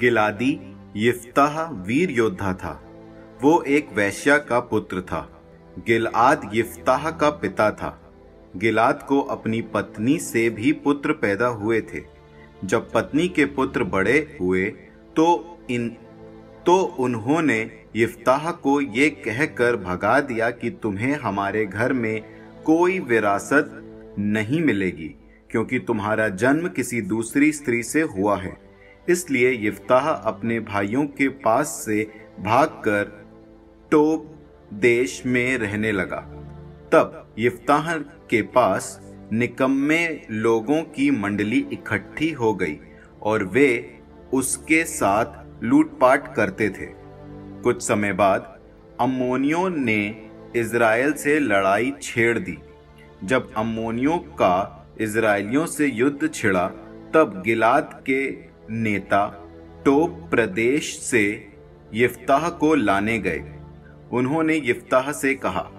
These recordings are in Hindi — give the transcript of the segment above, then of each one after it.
गिलादी यिफ्ताह वीर योद्धा था। वो एक वैश्या का पुत्र था। गिलाद यिफ्ताह का पिता था। गिलाद को अपनी पत्नी से भी पुत्र पैदा हुए थे। जब पत्नी के पुत्र बड़े हुए तो उन्होंने यिफ्ताह को ये कहकर भगा दिया कि तुम्हें हमारे घर में कोई विरासत नहीं मिलेगी, क्योंकि तुम्हारा जन्म किसी दूसरी स्त्री से हुआ है। इसलिए यिफ्ताह अपने भाइयों के पास से भागकर टोब देश में रहने लगा। तब यिफ्ताह के पास निकम्मे लोगों की मंडली इकट्ठी हो गई और वे उसके साथ लूटपाट करते थे। कुछ समय बाद अम्मोनियों ने इज़राइल से लड़ाई छेड़ दी। जब अम्मोनियों का इज़राइलियों से युद्ध छिड़ा, तब गिलाद के नेता टोब प्रदेश से यिफ्ताह को लाने गए। उन्होंने यिफ्ताह से कहा,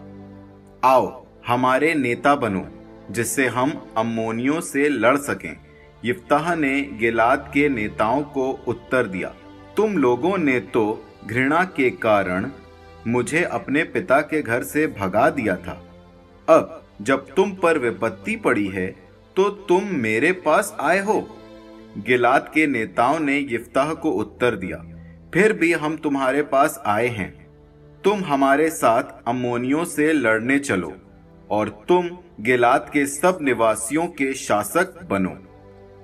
आओ हमारे नेता बनो, जिससे हम अम्मोनियों से लड़ सकें। यिफ्ताह ने गिलाद के नेताओं को उत्तर दिया, तुम लोगों ने तो घृणा के कारण मुझे अपने पिता के घर से भगा दिया था। अब जब तुम पर विपत्ति पड़ी है तो तुम मेरे पास आए हो। गिलाद के नेताओं ने यिफ्ताह को उत्तर दिया, फिर भी हम तुम्हारे पास आए हैं। तुम हमारे साथ अम्मोनियों से लड़ने चलो और तुम गिलाद के सब निवासियों के शासक बनो।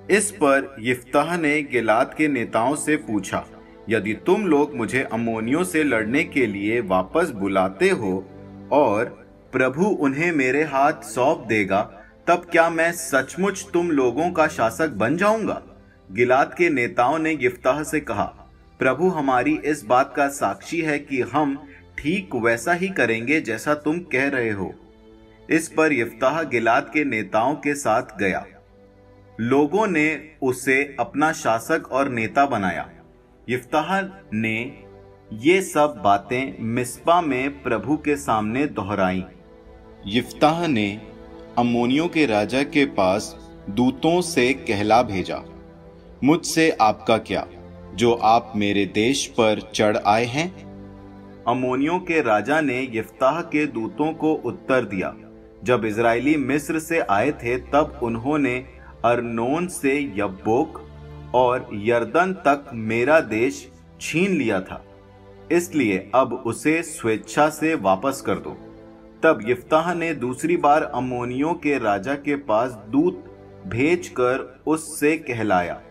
इस पर यिफ्ताह ने गिलाद के नेताओं से पूछा, यदि तुम लोग मुझे अम्मोनियों से लड़ने के लिए वापस बुलाते हो और प्रभु उन्हें मेरे हाथ सौंप देगा, तब क्या मैं सचमुच तुम लोगों का शासक बन जाऊंगा? गिलाद के नेताओं ने यिफ्ताह से कहा, प्रभु हमारी इस बात का साक्षी है कि हम ठीक वैसा ही करेंगे जैसा तुम कह रहे हो। इस पर यिफ्ताह गिलाद के नेताओं के साथ गया। लोगों ने उसे अपना शासक और नेता बनाया। यिफ्ताह ने ये सब बातें मिस्पा में प्रभु के सामने दोहराई। यिफ्ताह ने अम्मोनियों के राजा के पास दूतों से कहला भेजा, मुझसे आपका क्या, जो आप मेरे देश पर चढ़ आए हैं? अम्मोनियों के राजा ने यिफ्ताह के दूतों को उत्तर दिया, जब इज़राइली मिस्र से आए थे तब उन्होंने अर्नोन से यब्बोक और यरदन तक मेरा देश छीन लिया था, इसलिए अब उसे स्वेच्छा से वापस कर दो। तब यिफ्ताह ने दूसरी बार अम्मोनियों के राजा के पास दूत भेजकर उससे कहलाया।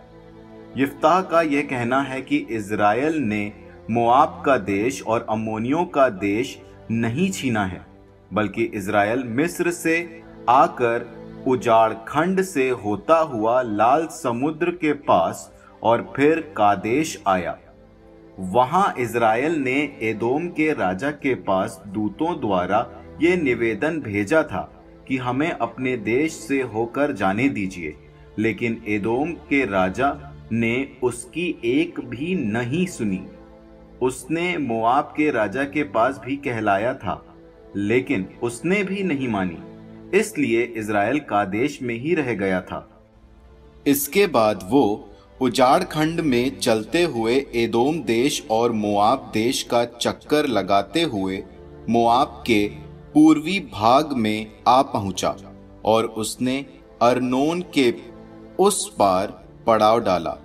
यिफ्ताह का यह कहना है कि इज़राइल ने मोआब का देश और अम्मोनियों का देश नहीं छीना है, बल्कि इज़राइल मिस्र से आकर उजाड़ खंड से होता हुआ लाल समुद्र के पास और फिर कादेश आया। वहां इज़राइल ने एदोम के राजा के पास दूतों द्वारा ये निवेदन भेजा था कि हमें अपने देश से होकर जाने दीजिए, लेकिन एदोम के राजा ने उसकी एक भी नहीं सुनी। उसने मोआब के राजा के पास भी कहलाया था, लेकिन उसने भी नहीं मानी, इसलिए इज़राइल कादेश में ही रह गया था। इसके बाद वो उजाड़ खंड में चलते हुए एदोम देश और मोआब देश का चक्कर लगाते हुए मोआब के पूर्वी भाग में आ पहुंचा और उसने अर्नोन के उस पार पड़ाव डाला।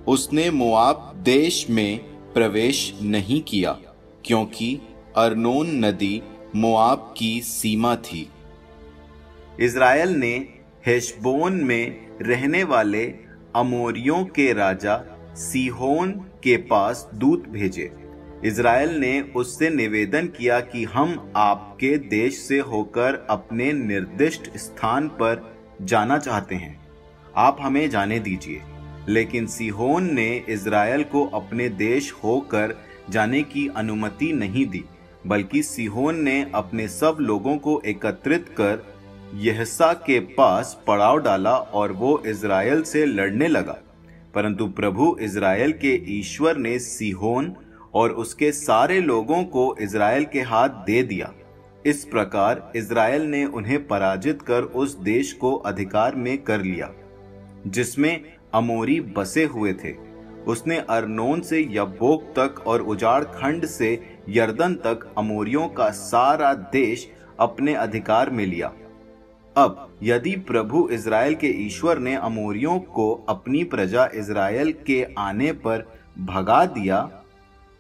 उसने मोआब देश में प्रवेश नहीं किया, क्योंकि अर्नोन नदी मोआब की सीमा थी। इज़राइल ने हेशबोन में रहने वाले अमोरियों के राजा सीहोन के पास दूत भेजे। इज़राइल ने उससे निवेदन किया कि हम आपके देश से होकर अपने निर्दिष्ट स्थान पर जाना चाहते हैं, आप हमें जाने दीजिए। लेकिन सीहोन ने इज़राइल को अपने देश होकर जाने की अनुमति नहीं दी, बल्कि सीहोन ने अपने सब लोगों को एकत्रित कर यहसा के पास पड़ाव डाला और वो इज़राइल से लड़ने लगा। परंतु प्रभु इज़राइल के ईश्वर ने सीहोन और उसके सारे लोगों को इज़राइल के हाथ दे दिया। इस प्रकार इज़राइल ने उन्हें पराजित कर उस देश को अधिकार में कर लिया जिसमें अमोरी बसे हुए थे, उसने अर्नोन से यब्बोक तक और उजाड़ खंड से यरदन तक अमोरियों का सारा देश अपने अधिकार में लिया। अब यदि प्रभु इज़राइल के ईश्वर ने अमोरियों को अपनी प्रजा इज़राइल के आने पर भगा दिया,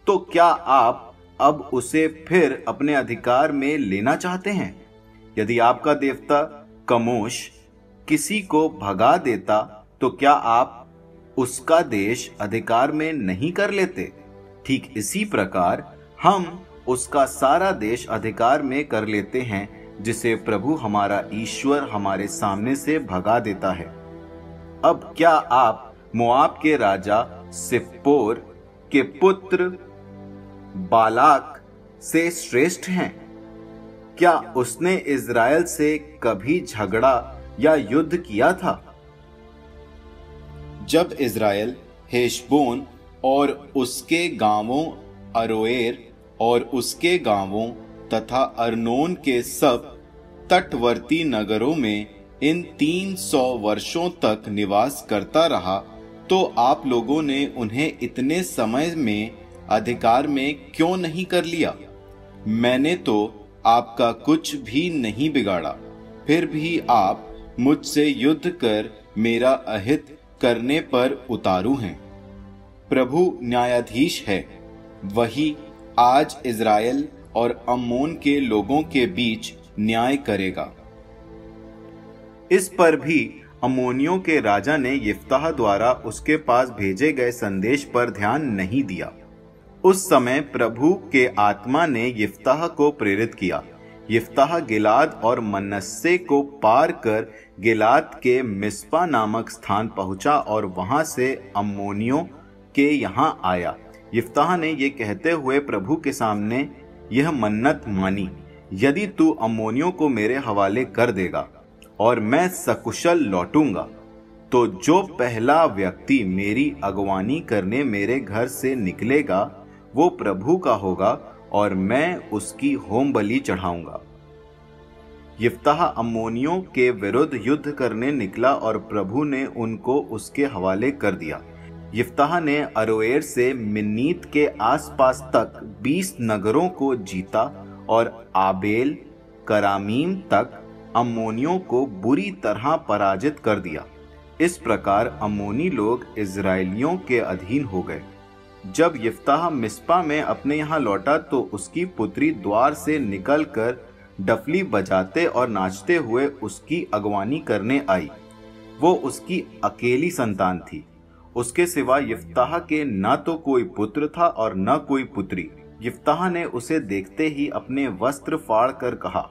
तो क्या आप अब उसे फिर अपने अधिकार में लेना चाहते हैं? यदि आपका देवता कमोश किसी को भगा देता, तो क्या आप उसका देश अधिकार में नहीं कर लेते? ठीक इसी प्रकार हम उसका सारा देश अधिकार में कर लेते हैं, जिसे प्रभु हमारा ईश्वर हमारे सामने से भगा देता है। अब क्या आप मोआब के राजा सिप्पोर के पुत्र बालाक से श्रेष्ठ हैं? क्या उसने इज़राइल से कभी झगड़ा या युद्ध किया था? जब इज़राइल हेशबोन और उसके गांवों, अरोएर और उसके गांवों तथा अर्नोन के सब तटवर्ती नगरों में इन 300 वर्षों तक निवास करता रहा, तो आप लोगों ने उन्हें इतने समय में अधिकार में क्यों नहीं कर लिया? मैंने तो आपका कुछ भी नहीं बिगाड़ा, फिर भी आप मुझसे युद्ध कर मेरा अहित करने पर उतारू हैं। प्रभु न्यायाधीश है, वही आज इज़राइल और अम्मोन के लोगों के बीच न्याय करेगा। इस पर भी अम्मोनियों के राजा ने यिफ्ताह द्वारा उसके पास भेजे गए संदेश पर ध्यान नहीं दिया। उस समय प्रभु के आत्मा ने यिफ्ताह को प्रेरित किया। यिफ्ताह गिलाद और मनस्से को पार कर गिलाद के मिस्पा नामक स्थान पहुंचा और वहां से अम्मोनियों के यहाँ आया। यिफ्ताह ने ये कहते हुए प्रभु के सामने यह मन्नत मानी, यदि तू अम्मोनियों को मेरे हवाले कर देगा और मैं सकुशल लौटूंगा, तो जो पहला व्यक्ति मेरी अगवानी करने मेरे घर से निकलेगा वो प्रभु का होगा और मैं उसकी होम बलि चढ़ाऊंगा। यिफ्ताह अम्मोनियों के विरुद्ध युद्ध करने निकला और प्रभु ने उनको उसके हवाले कर दिया। यिफ्ताह ने अरोएर से मिन्नीत के आसपास तक 20 नगरों को जीता और आबेल करामीम तक अम्मोनियों को बुरी तरह पराजित कर दिया। इस प्रकार अम्मोनी लोग इज़राइलियों के अधीन हो गए। जब यिफ्ताह मिस्पा में अपने यहाँ लौटा तो उसकी पुत्री द्वार से निकलकर डफली बजाते और नाचते हुए उसकी अगवानी करने आई। वो उसकी अकेली संतान थी। उसके सिवा यिफ्ताह के न तो कोई पुत्र था और न कोई पुत्री। यिफ्ताह ने उसे देखते ही अपने वस्त्र फाड़ कर कहा,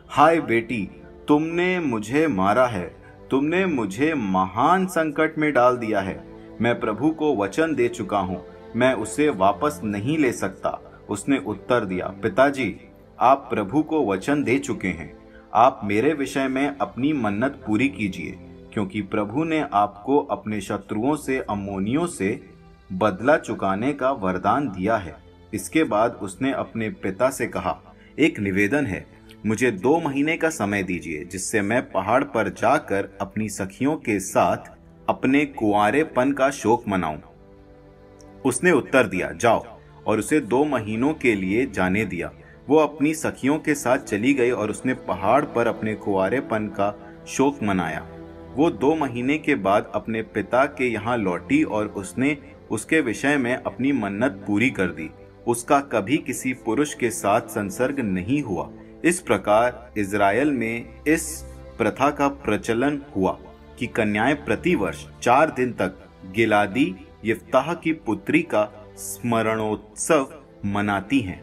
हाय बेटी, तुमने मुझे मारा है, तुमने मुझे महान संकट में डाल दिया है। मैं प्रभु को वचन दे चुका हूँ, मैं उसे वापस नहीं ले सकता। उसने उत्तर दिया, पिताजी, आप प्रभु को वचन दे चुके हैं, आप मेरे विषय में अपनी मन्नत पूरी कीजिए, क्योंकि प्रभु ने आपको अपने शत्रुओं से अम्मोनियों से बदला चुकाने का वरदान दिया है। इसके बाद उसने अपने पिता से कहा, एक निवेदन है, मुझे 2 महीने का समय दीजिए, जिससे मैं पहाड़ पर जाकर अपनी सखियों के साथ अपने कुंवारेपन का शोक मनाऊं। उसने उत्तर दिया, जाओ, और उसे 2 महीनों के लिए जाने दिया। वो अपनी सखियों के साथ चली गई और उसने पहाड़ पर अपने कुंवारेपन का शोक मनाया। वो 2 महीने के बाद अपने पिता के यहाँ लौटी और उसने उसके विषय में अपनी मन्नत पूरी कर दी। उसका कभी किसी पुरुष के साथ संसर्ग नहीं हुआ। इस प्रकार इज़राइल में इस प्रथा का प्रचलन हुआ कि कन्याएं प्रति वर्ष 4 दिन तक गिलादी यिफ्ताह की पुत्री का स्मरणोत्सव मनाती हैं।